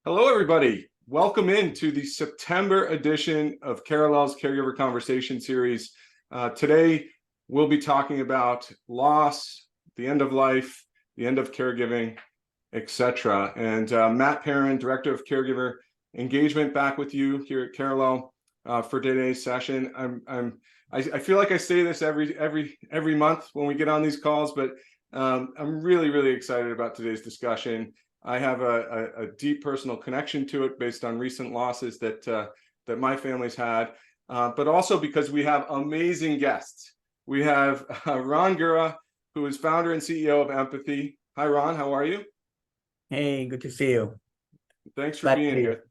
Hello, everybody. Welcome into the September edition of Carallel's Caregiver Conversation Series. Today, we'll be talking about loss, the end of life, the end of caregiving, etc. And Matt Perrin, Director of Caregiver Engagement, back with you here at Carallel for today's session. I feel like I say this every month when we get on these calls, but I'm really excited about today's discussion. I have a deep personal connection to it based on recent losses that my family's had, but also because we have amazing guests. We have Ron Gura, who is founder and CEO of Empathy. Hi, Ron. How are you? Hey, good to see you. Thanks for being here.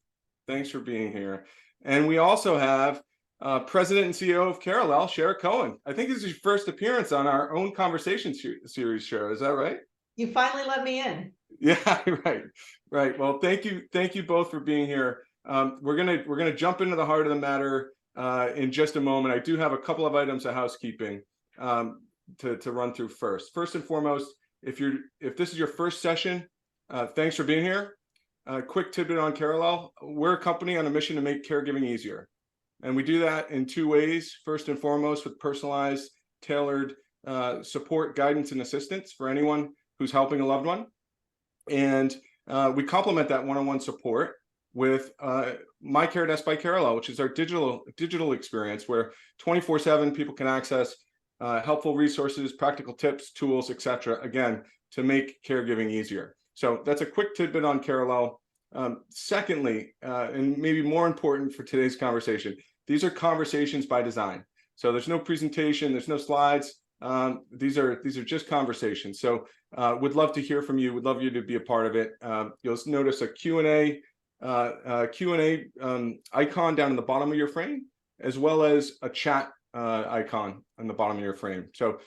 Thanks for being here. And we also have President and CEO of Carallel, Shara Cohen. I think this is your first appearance on our own conversation series, Shara. Is that right? You finally let me in. Yeah, right. Well, thank you both for being here. We're gonna jump into the heart of the matter in just a moment. I do have a couple of items of housekeeping to run through first. First and foremost, if this is your first session, thanks for being here. Quick tidbit on Carallel: we're a company on a mission to make caregiving easier, and we do that in two ways. First and foremost, with personalized, tailored support, guidance, and assistance for anyone who's helping a loved one. And we complement that one-on-one support with My Care Desk by Carallel, which is our digital experience where 24/7 people can access helpful resources, practical tips, tools, etc. Again, to make caregiving easier. So that's a quick tidbit on Carallel. Secondly, and maybe more important for today's conversation, these are conversations by design. So there's no presentation, there's no slides. These are just conversations. So would love to hear from you. Would love you to be a part of it. You'll notice a Q&A icon down in the bottom of your frame, as well as a chat icon on the bottom of your frame. So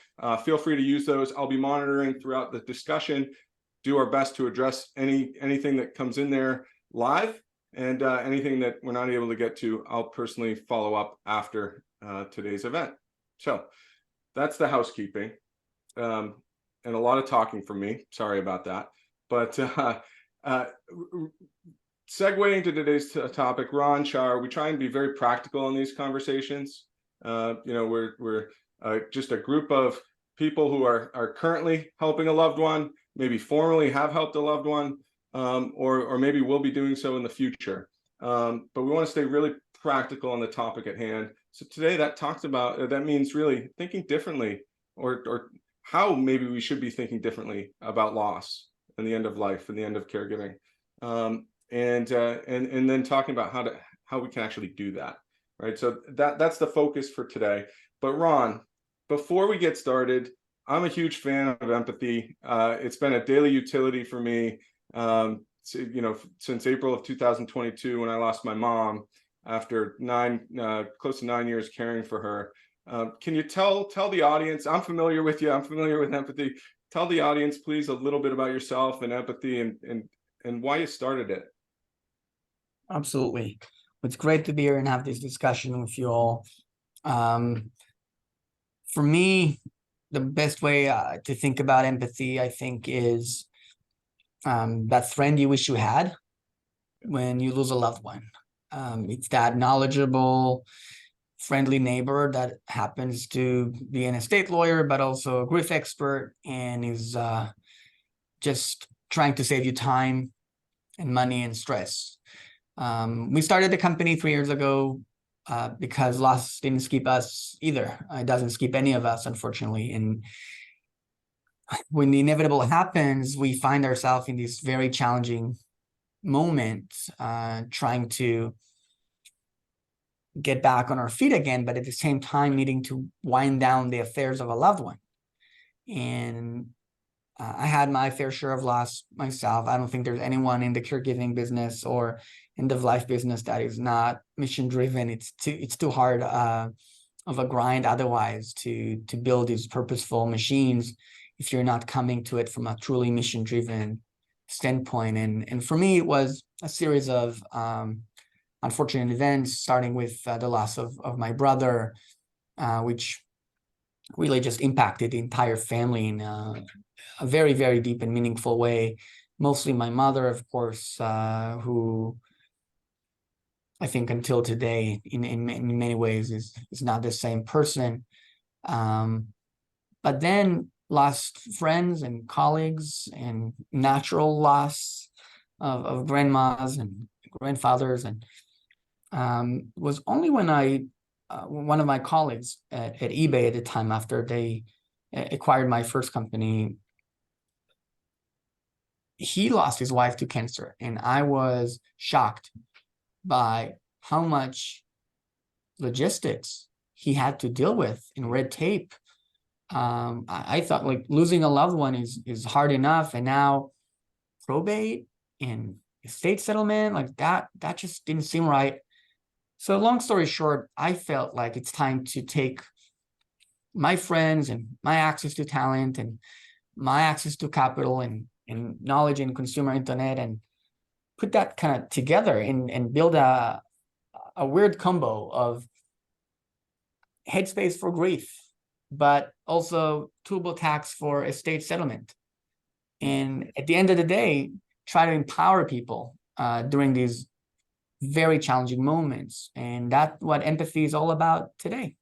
feel free to use those. I'll be monitoring throughout the discussion, do our best to address anything that comes in there live, and anything that we're not able to get to, I'll personally follow up after today's event. So that's the housekeeping, and a lot of talking from me. Sorry about that. But segueing to today's topic, Ron, Shar, we try and be very practical in these conversations. We're just a group of people who are currently helping a loved one, maybe formerly have helped a loved one, or maybe will be doing so in the future. But we want to stay really practical on the topic at hand. So today that means really thinking differently, or how maybe we should be thinking differently about loss and the end of life and the end of caregiving, and then talking about how we can actually do that, right? So that's the focus for today. But Ron, before we get started, I'm a huge fan of Empathy. It's been a daily utility for me, since April of 2022 when I lost my mom after close to 9 years caring for her. Can you tell the audience? I'm familiar with you. I'm familiar with Empathy. Tell the audience, please, a little bit about yourself and Empathy and why you started it. Absolutely. It's great to be here and have this discussion with you all. For me, the best way to think about empathy, I think, is that friend you wish you had when you lose a loved one. It's that knowledgeable, friendly neighbor that happens to be an estate lawyer, but also a grief expert, and is just trying to save you time and money and stress. We started the company 3 years ago because loss didn't skip us either. It doesn't skip any of us, unfortunately. And when the inevitable happens, we find ourselves in this very challenging moment, trying to get back on our feet again, but at the same time needing to wind down the affairs of a loved one. And I had my fair share of loss myself. I don't think there's anyone in the caregiving business or end of life business that is not mission driven. It's too hard of a grind otherwise to build these purposeful machines if you're not coming to it from a truly mission driven standpoint. And for me, it was a series of unfortunate events, starting with the loss of my brother, which really just impacted the entire family in a very, very deep and meaningful way. mostly my mother, of course, who I think until today, in many ways, is not the same person. But then lost friends and colleagues, and natural loss of grandmas and grandfathers. And was only when one of my colleagues at eBay at the time, after they acquired my first company, he lost his wife to cancer. And I was shocked by how much logistics he had to deal with in red tape. I thought like losing a loved one is hard enough, and now probate and estate settlement, like that just didn't seem right. So long story short, I felt like it's time to take my friends and my access to talent and my access to capital and knowledge in consumer internet and put that kind of together and build a weird combo of headspace for grief, but also TurboTax for estate settlement. And at the end of the day, try to empower people during these very challenging moments. And that's what empathy is all about today.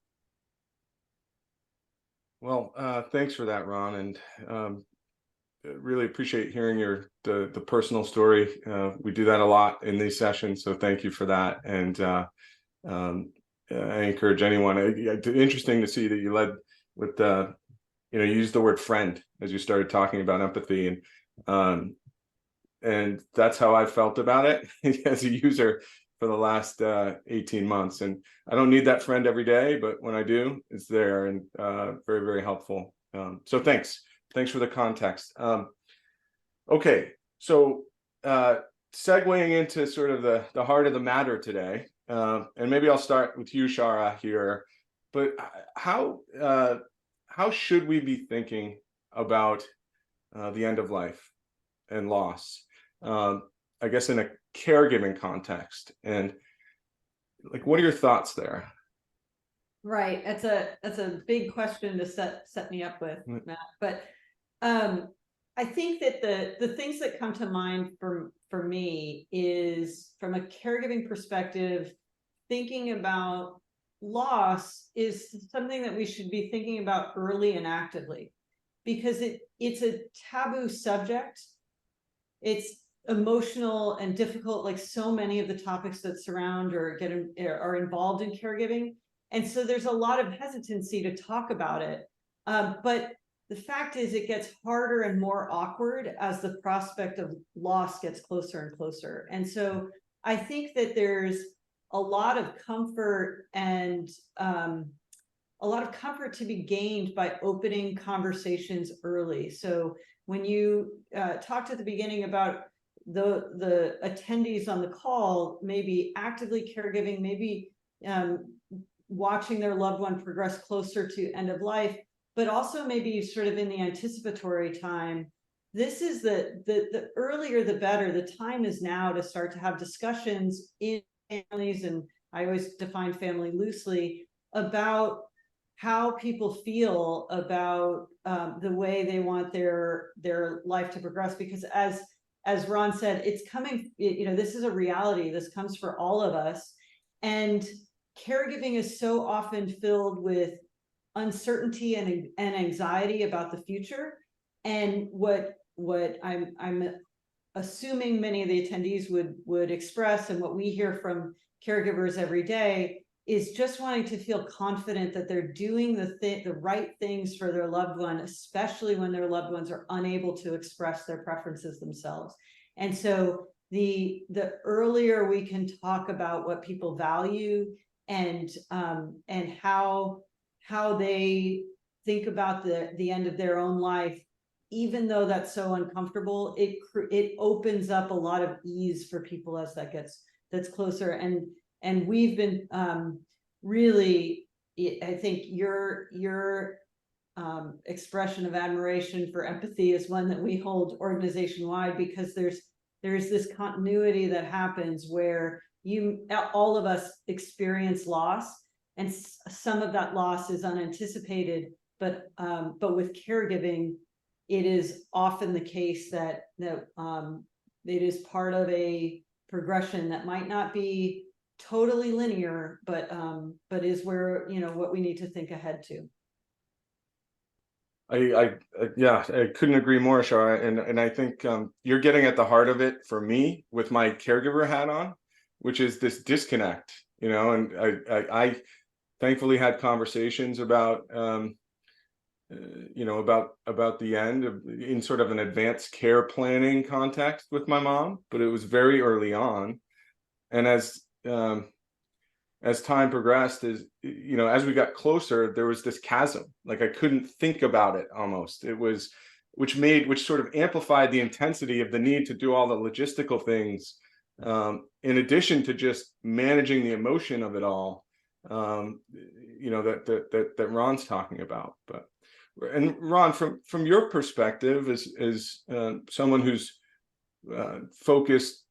Well, thanks for that, Ron, and really appreciate hearing the personal story. We do that a lot in these sessions, so thank you for that. And I encourage anyone. Interesting to see that you led with you used the word friend as you started talking about empathy, and that's how I felt about it as a user for the last 18 months. And I don't need that friend every day, but when I do, it's there, and very, very helpful. So thanks for the context. Okay, so segueing into sort of the heart of the matter today, and maybe I'll start with you, Shara, here. But how should we be thinking about the end of life and loss? I guess in a caregiving context, and like, what are your thoughts there? Right. That's a big question to set me up with, Matt. But I think that the things that come to mind for me is, from a caregiving perspective, thinking about loss is something that we should be thinking about early and actively, because it's a taboo subject. It's emotional and difficult, like so many of the topics that surround or are involved in caregiving. And so there's a lot of hesitancy to talk about it. But the fact is, it gets harder and more awkward as the prospect of loss gets closer and closer. And so I think that there's a lot of comfort and a lot of comfort to be gained by opening conversations early. So when you talked at the beginning about the attendees on the call, maybe actively caregiving, maybe watching their loved one progress closer to end of life, but also maybe sort of in the anticipatory time. This is the earlier the better. The time is now to start to have discussions in families, and I always define family loosely, about how people feel about the way they want their life to progress. Because as Ron said, it's coming, this is a reality. This comes for all of us. And caregiving is so often filled with uncertainty and anxiety about the future. And what I'm assuming many of the attendees would express, and what we hear from caregivers every day, is just wanting to feel confident that they're doing the right things for their loved one, especially when their loved ones are unable to express their preferences themselves. And so the earlier we can talk about what people value and how they think about the end of their own life, even though that's so uncomfortable, it opens up a lot of ease for people as that's closer. And we've been really, I think your expression of admiration for empathy is one that we hold organization wide, because there's this continuity that happens where all of us experience loss, and some of that loss is unanticipated, but with caregiving, it is often the case that it is part of a progression that might not be totally linear, but is where, what we need to think ahead to. Yeah, I couldn't agree more, Shara. And I think you're getting at the heart of it for me with my caregiver hat on, which is this disconnect, and I thankfully had conversations about, about the end in sort of an advanced care planning context with my mom, but it was very early on. And as time progressed, as we got closer, there was this chasm. Like I couldn't think about it almost. It was, which sort of amplified the intensity of the need to do all the logistical things, in addition to just managing the emotion of it all, that Ron's talking about. And Ron, from your perspective, as someone who's focused,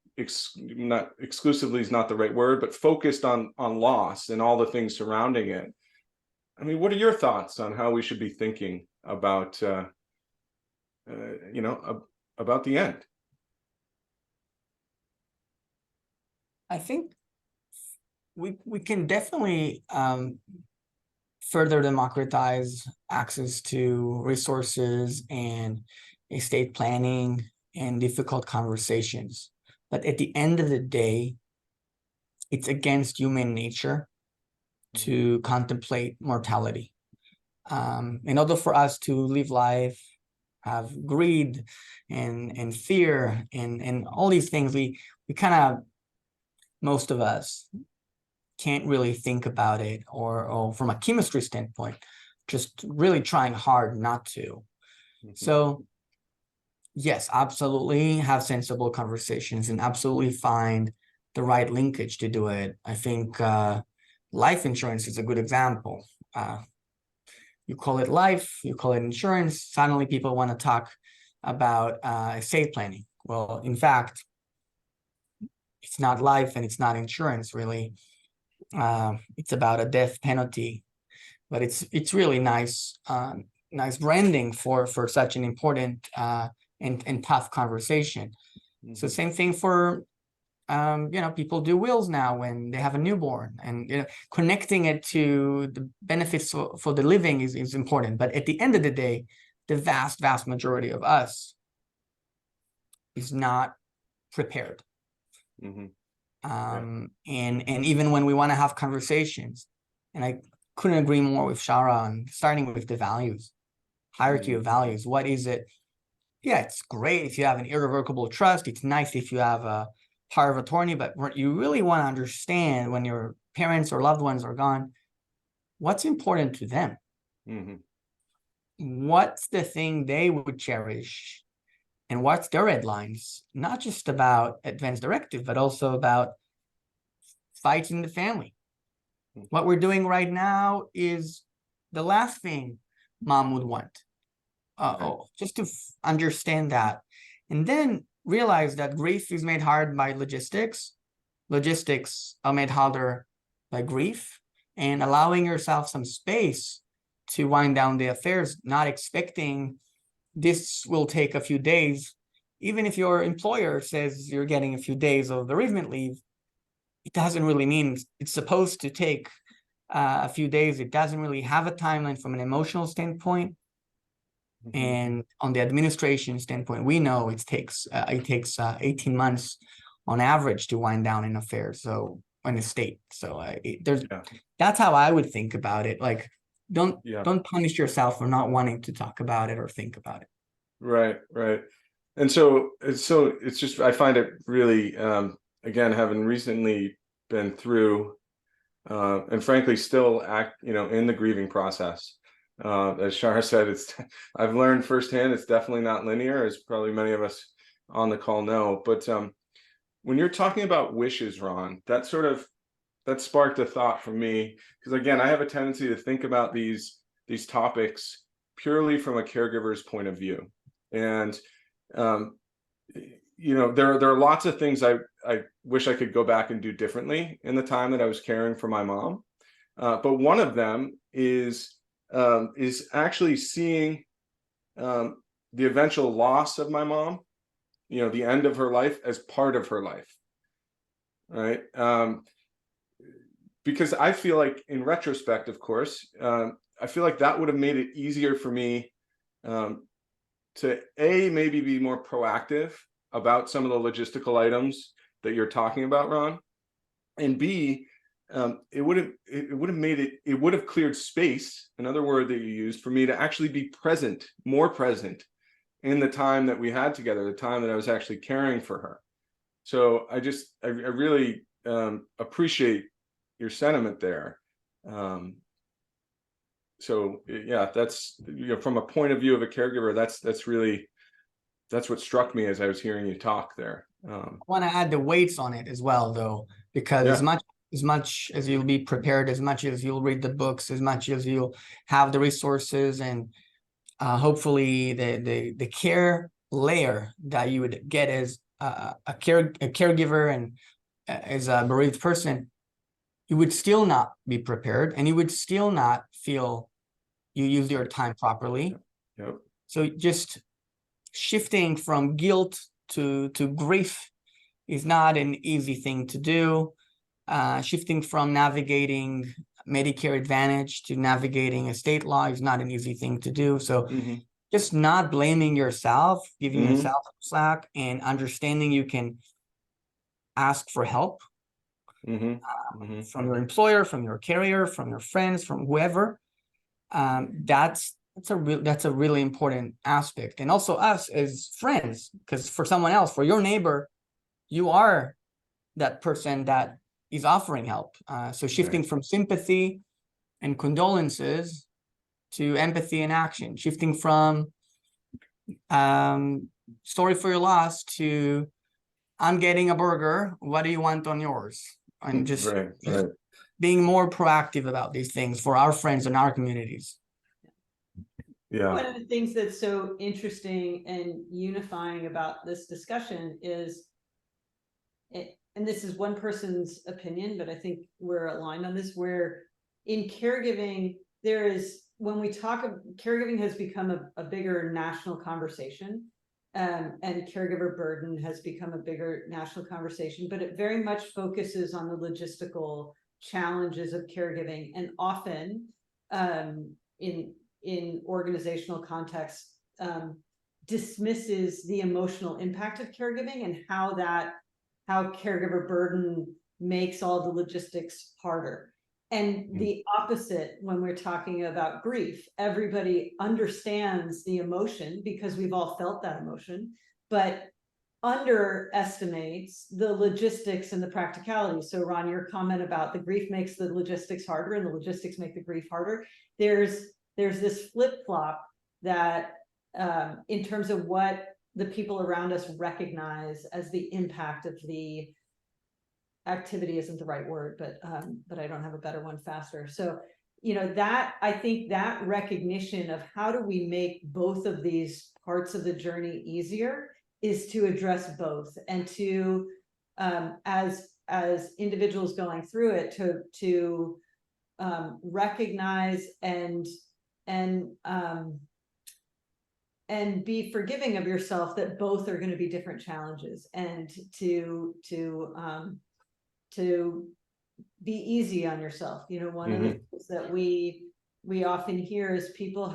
not exclusively is not the right word, but focused on loss and all the things surrounding it. I mean, what are your thoughts on how we should be thinking about, about the end? I think we can definitely further democratize access to resources and estate planning and difficult conversations. But at the end of the day, it's against human nature to contemplate mortality. In order for us to live life, have greed and fear and all these things, we kind of, most of us can't really think about it, or from a chemistry standpoint, just really trying hard not to. So yes, absolutely have sensible conversations and absolutely find the right linkage to do it. I think life insurance is a good example. You call it life, you call it insurance, suddenly people want to talk about estate planning. Well, in fact, it's not life and it's not insurance, really. It's about a death penalty, but it's really nice branding for such an important and tough conversation. So same thing for people do wills now when they have a newborn, and connecting it to the benefits for the living is important. But at the end of the day, the vast majority of us is not prepared. And even when we want to have conversations, and I couldn't agree more with Shara on starting with the values, hierarchy of values. What is it? Yeah, it's great if you have an irrevocable trust. It's nice if you have a power of attorney, but what you really want to understand when your parents or loved ones are gone, what's important to them? What's the thing they would cherish? And what's their red lines? Not just about advance directive, but also about fights in the family. What we're doing right now is the last thing mom would want. Just to understand that. And then realize that grief is made hard by logistics. Logistics are made harder by grief, and allowing yourself some space to wind down the affairs, not expecting this will take a few days. Even if your employer says you're getting a few days of bereavement leave, it doesn't really mean it's supposed to take a few days. It doesn't really have a timeline from an emotional standpoint. And on the administration standpoint, we know it takes 18 months on average to wind down an affair. So in a state. So that's how I would think about it. Like, don't punish yourself for not wanting to talk about it or think about it. Right. And so it's just, I find it really, again, having recently been through, and frankly, still in the grieving process. As Shara said, I've learned firsthand, it's definitely not linear, as probably many of us on the call know. But when you're talking about wishes, Ron, that sparked a thought for me, because again, I have a tendency to think about these topics purely from a caregiver's point of view. And there are lots of things I wish I could go back and do differently in the time that I was caring for my mom. But one of them is actually seeing the eventual loss of my mom, the end of her life, as part of her life, right? Because I feel like, in retrospect, of course, I feel like that would have made it easier for me to maybe be more proactive about some of the logistical items that you're talking about, Ron, and B, it would have cleared space, another word that you used, for me to actually be present, more present in the time that we had together, the time that I was actually caring for her. So I really appreciate your sentiment there. So yeah, that's, from a point of view of a caregiver, that's what struck me as I was hearing you talk there. I want to add the weights on it as well, though, because as much as you'll be prepared, as much as you'll read the books, as much as you'll have the resources, and hopefully the care layer that you would get as a caregiver and as a bereaved person, you would still not be prepared, and you would still not feel you used your time properly. Yep. So just shifting from guilt to grief is not an easy thing to do. Shifting from navigating Medicare Advantage to navigating estate law is not an easy thing to do. So just not blaming yourself, giving yourself slack, and understanding you can ask for help from your employer, from your carrier, from your friends, from whoever. That's a really important aspect. And also us as friends, because for someone else, for your neighbor, you are that person that is offering help. So shifting from sympathy and condolences to empathy and action, shifting from sorry for your loss to I'm getting a burger, what do you want on yours? And just being more proactive about these things for our friends and our communities. Yeah. One of the things that's so interesting and unifying about this discussion is, and this is one person's opinion, but I think we're aligned on this, where in caregiving, when we talk of caregiving has become a bigger national conversation, and caregiver burden has become a bigger national conversation, but it very much focuses on the logistical challenges of caregiving, and often in organizational context dismisses the emotional impact of caregiving and how caregiver burden makes all the logistics harder. And the opposite, when we're talking about grief, everybody understands the emotion because we've all felt that emotion, but underestimates the logistics and the practicality. So Ron, your comment about the grief makes the logistics harder and the logistics make the grief harder. There's this flip-flop that in terms of what the people around us recognize as the impact of the activity isn't the right word, but I don't have a better one faster. So, that, I think that recognition of how do we make both of these parts of the journey easier is to address both, and to, as individuals going through it, to recognize and be forgiving of yourself that both are going to be different challenges, and to be easy on yourself. One of the things that we often hear is people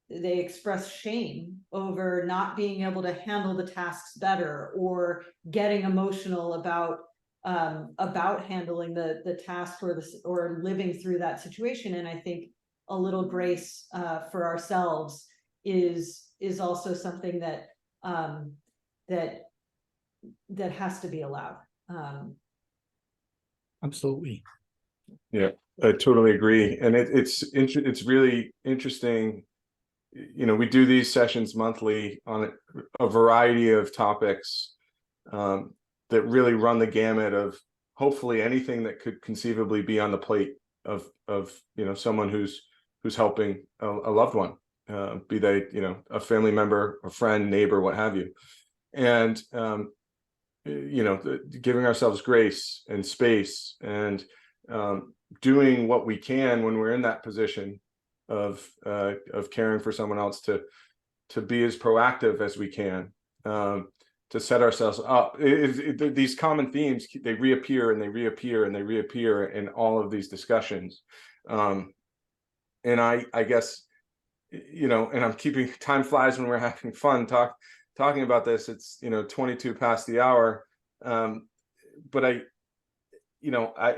they express shame over not being able to handle the tasks better, or getting emotional about handling the task or living through that situation. And I think a little grace for ourselves is also something that has to be allowed. Absolutely. Yeah, I totally agree. And it's really interesting. We do these sessions monthly on a variety of topics that really run the gamut of hopefully anything that could conceivably be on the plate of someone who's helping a loved one, be they a family member, a friend, neighbor, what have you. And giving ourselves grace and space, and doing what we can when we're in that position of caring for someone else to to be as proactive as we can, to set ourselves up. These common themes, they reappear and they reappear and they reappear in all of these discussions. And I guess, and I'm keeping, time flies when we're having fun talking about this. It's 22 past the hour, but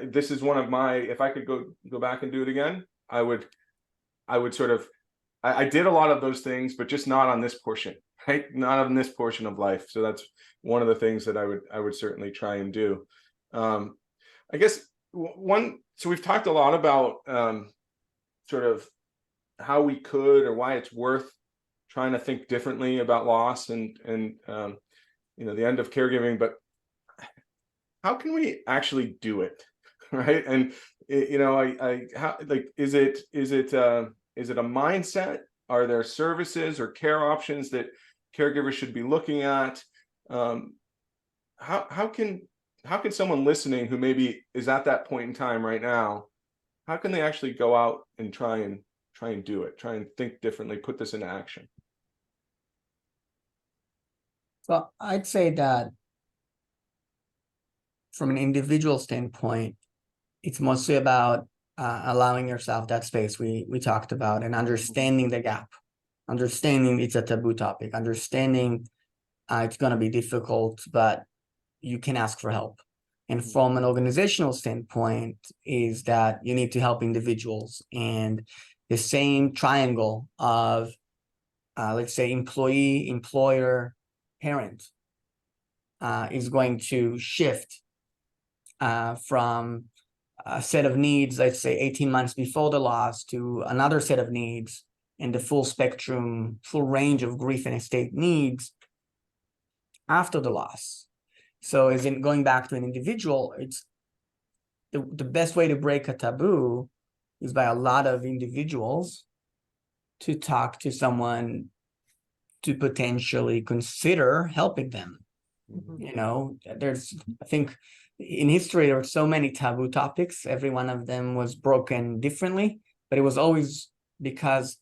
this is one of my, if I could go back and do it again, I would sort of, I did a lot of those things, but just not on this portion, right? Not on this portion of life. So that's one of the things that I would certainly try and do. I guess so we've talked a lot about sort of how we could, or why it's worth trying to think differently about loss and the end of caregiving, but how can we actually do it, right? And how, like, is it a mindset? Are there services or care options that caregivers should be looking at? How can someone listening who maybe is at that point in time right now, how can they actually go out and try and do it, try and think differently, put this into action? So I'd say that from an individual standpoint, it's mostly about allowing yourself that space we talked about, and understanding the gap, understanding it's a taboo topic, understanding it's going to be difficult, but you can ask for help. And from an organizational standpoint, is that you need to help individuals, and the same triangle of let's say employee, employer, parent is going to shift from a set of needs, let's say 18 months before the loss, to another set of needs, and the full spectrum, full range of grief and estate needs after the loss. So as in going back to an individual, it's the best way to break a taboo is by a lot of individuals to talk to someone to potentially consider helping them. There's, I think, in history, there were so many taboo topics. Every one of them was broken differently, but it was always because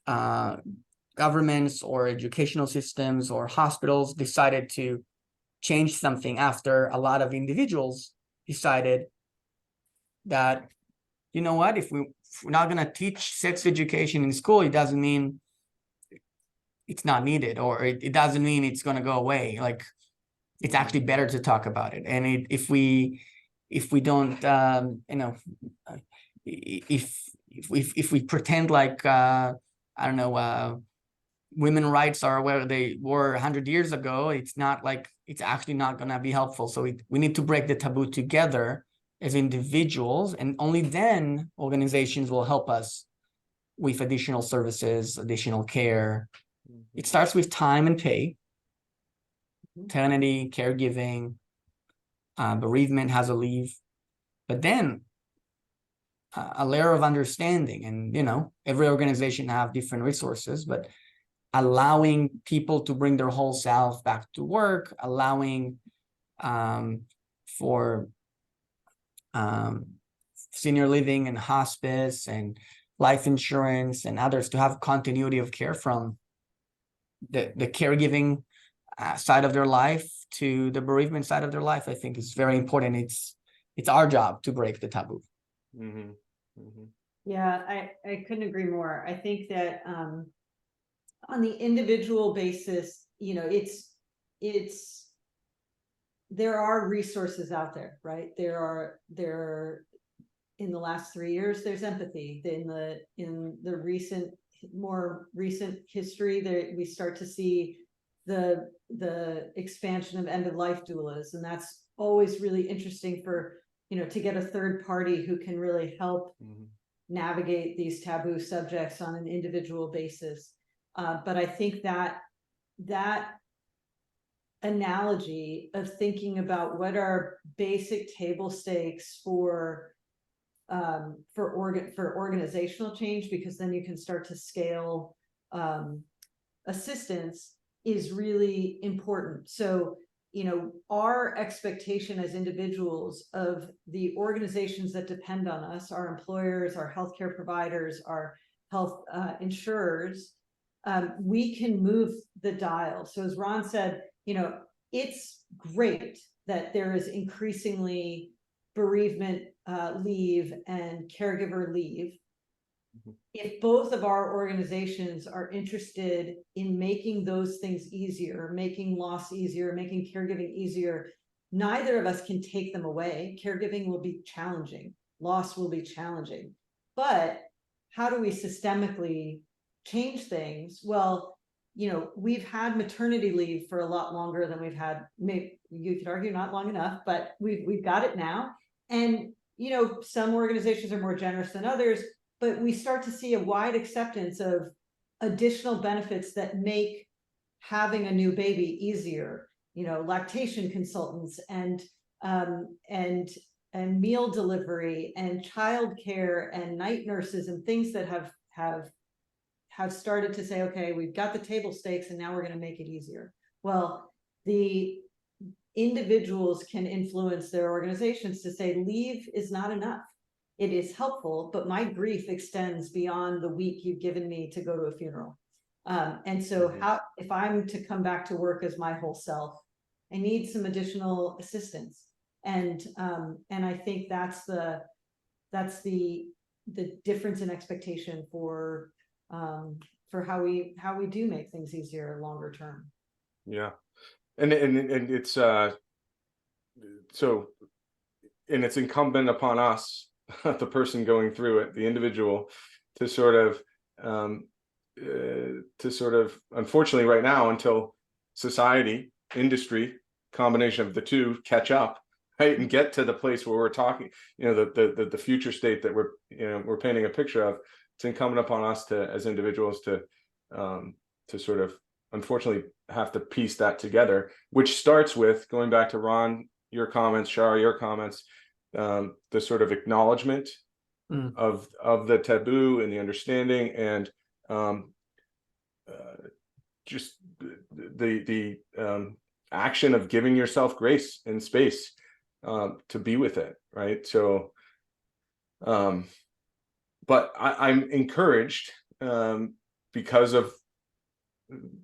governments or educational systems or hospitals decided to change something after a lot of individuals decided that, if we're not going to teach sex education in school, it doesn't mean it's not needed, or it doesn't mean it's going to go away. Like, it's actually better to talk about it. And if we don't, if we pretend like, women rights are where they were 100 years ago, it's not like, it's actually not going to be helpful. So we need to break the taboo together as individuals, and only then organizations will help us with additional services, additional care. It starts with time and pay. Maternity, caregiving, bereavement has a leave, but then a layer of understanding. And every organization have different resources, but allowing people to bring their whole self back to work, allowing for senior living and hospice and life insurance and others to have continuity of care from the caregiving side of their life to the bereavement side of their life, I think is very important. It's our job to break the taboo. Mm-hmm. Mm-hmm. Yeah, I couldn't agree more. I think that on the individual basis, there are resources out there, right? There in the last 3 years, there's empathy. In the more recent history, that we start to see the expansion of end-of-life doulas, and that's always really interesting for to get a third party who can really help navigate these taboo subjects on an individual basis. But I think that analogy of thinking about what are basic table stakes for organizational change, because then you can start to scale assistance, is really important. So our expectation as individuals of the organizations that depend on us, our employers, our healthcare providers, our health insurers, we can move the dial. So as Ron said, it's great that there is increasingly bereavement leave and caregiver leave. If both of our organizations are interested in making those things easier, making loss easier, making caregiving easier, neither of us can take them away. Caregiving will be challenging. Loss will be challenging. But how do we systemically change things? Well, we've had maternity leave for a lot longer than we've had, maybe you could argue not long enough, but we've got it now. And, some organizations are more generous than others, but we start to see a wide acceptance of additional benefits that make having a new baby easier. Lactation consultants and meal delivery and childcare and night nurses and things that have started to say, okay, we've got the table stakes and now we're going to make it easier. Well, the individuals can influence their organizations to say leave is not enough. It is helpful, but my grief extends beyond the week you've given me to go to a funeral. And so if I'm to come back to work as my whole self, I need some additional assistance. And I think that's the difference in expectation for how we do make things easier longer term. Yeah. And it's so, and it's incumbent upon us, the person going through it, the individual, to sort of unfortunately right now, until society, industry, combination of the two catch up, right, and get to the place where we're talking, the future state that we're painting a picture of. It's incumbent upon us to, as individuals, to sort of unfortunately have to piece that together, which starts with going back to Ron, your comments, Shara, your comments, the sort of acknowledgement of the taboo and the understanding, and just the action of giving yourself grace and space to be with it, right? So but I'm encouraged because of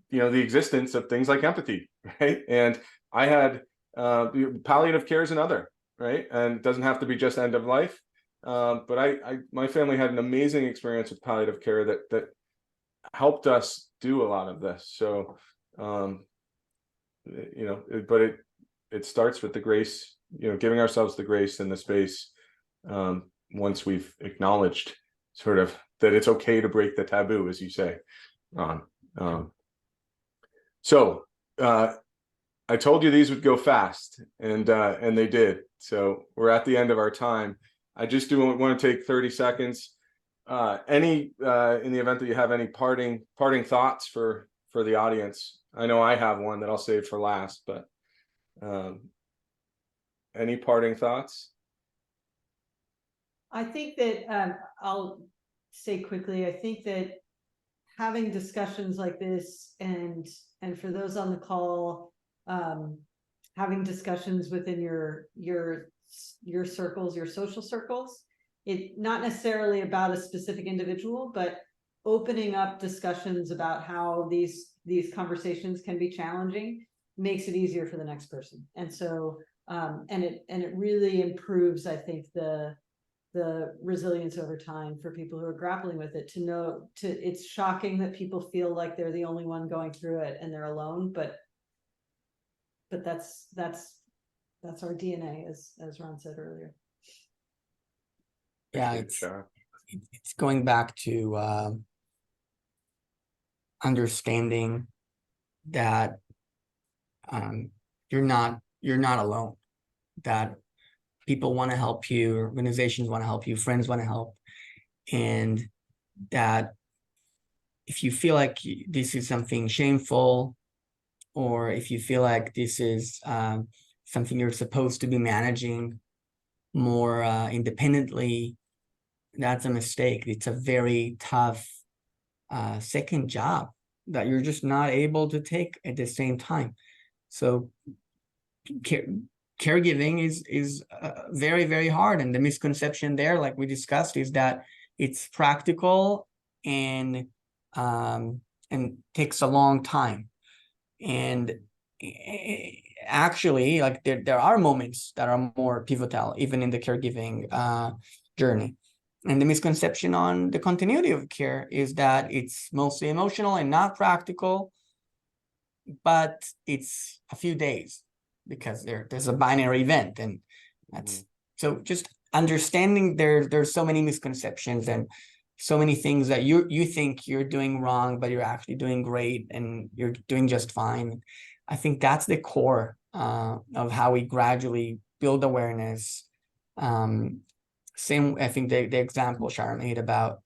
the existence of things like empathy, right? And I had palliative care is another, right? And it doesn't have to be just end of life. But my family had an amazing experience with palliative care that helped us do a lot of this. So but it starts with the grace, giving ourselves the grace and the space once we've acknowledged sort of that it's okay to break the taboo, as you say. So I told you these would go fast, and they did. So we're at the end of our time. I just do want to take 30 seconds. In the event that you have any parting thoughts for the audience. I know I have one that I'll save for last, but any parting thoughts? I think that I'll say quickly, I think that having discussions like this, and for those on the call, having discussions within your circles, your social circles, it not necessarily about a specific individual, but opening up discussions about how these conversations can be challenging makes it easier for the next person. And so and it really improves, I think, the resilience over time for people who are grappling with it, it's shocking that people feel like they're the only one going through it and they're alone, but that's our DNA, as Ron said earlier. Yeah, it's going back to understanding that you're not alone, that people want to help you, organizations want to help you, friends want to help, and that if you feel like this is something shameful, or if you feel like this is something you're supposed to be managing more independently, that's a mistake. It's a very tough second job that you're just not able to take at the same time. So caregiving is very, very hard. And the misconception there, like we discussed, is that it's practical and and takes a long time. And actually, like there are moments that are more pivotal, even in the caregiving journey. And the misconception on the continuity of care is that it's mostly emotional and not practical, but it's a few days because there's a binary event. And that's so just understanding there's so many misconceptions and so many things that you think you're doing wrong, but you're actually doing great and you're doing just fine. I think that's the core of how we gradually build awareness. Same, I think the example Shara made about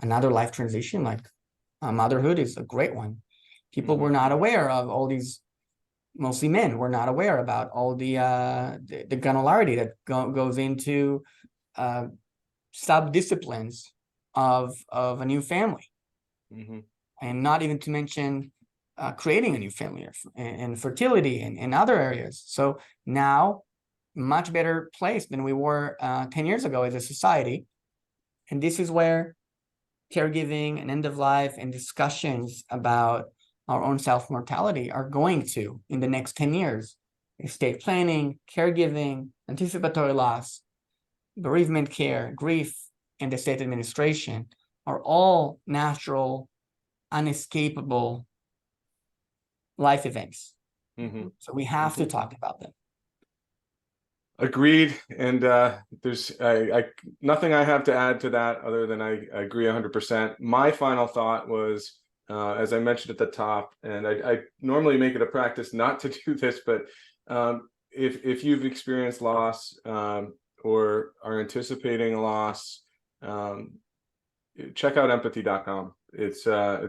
another life transition, like motherhood, is a great one. People were not aware of all these, mostly men were not aware about all the granularity that goes into sub-disciplines of a new family. And not even to mention creating a new family and fertility and other areas. So now, much better place than we were 10 years ago as a society. And this is where caregiving and end of life and discussions about our own self-mortality are going to in the next 10 years. Estate planning, caregiving, anticipatory loss, bereavement care, grief, and estate administration are all natural, unescapable life events. So we have to talk about them. Agreed. And there's nothing I have to add to that other than I agree 100%. My final thought was, as I mentioned at the top, and I normally make it a practice not to do this, but if you've experienced loss or are anticipating a loss, check out empathy.com. It's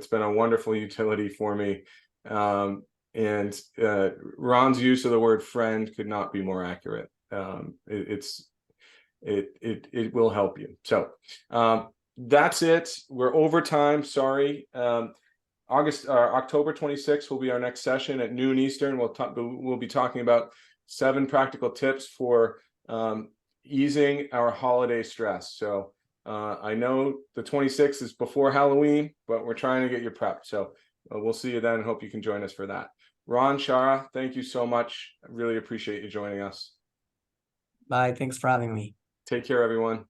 been a wonderful utility for me. And Ron's use of the word friend could not be more accurate. It will help you. So that's it. We're over time. Sorry. October 26th will be our next session at noon Eastern. We'll be talking about 7 practical tips for easing our holiday stress. So I know the 26th is before Halloween, but we're trying to get you prepped. So we'll see you then. Hope you can join us for that. Ron, Shara, thank you so much. I really appreciate you joining us. Bye. Thanks for having me. Take care, everyone.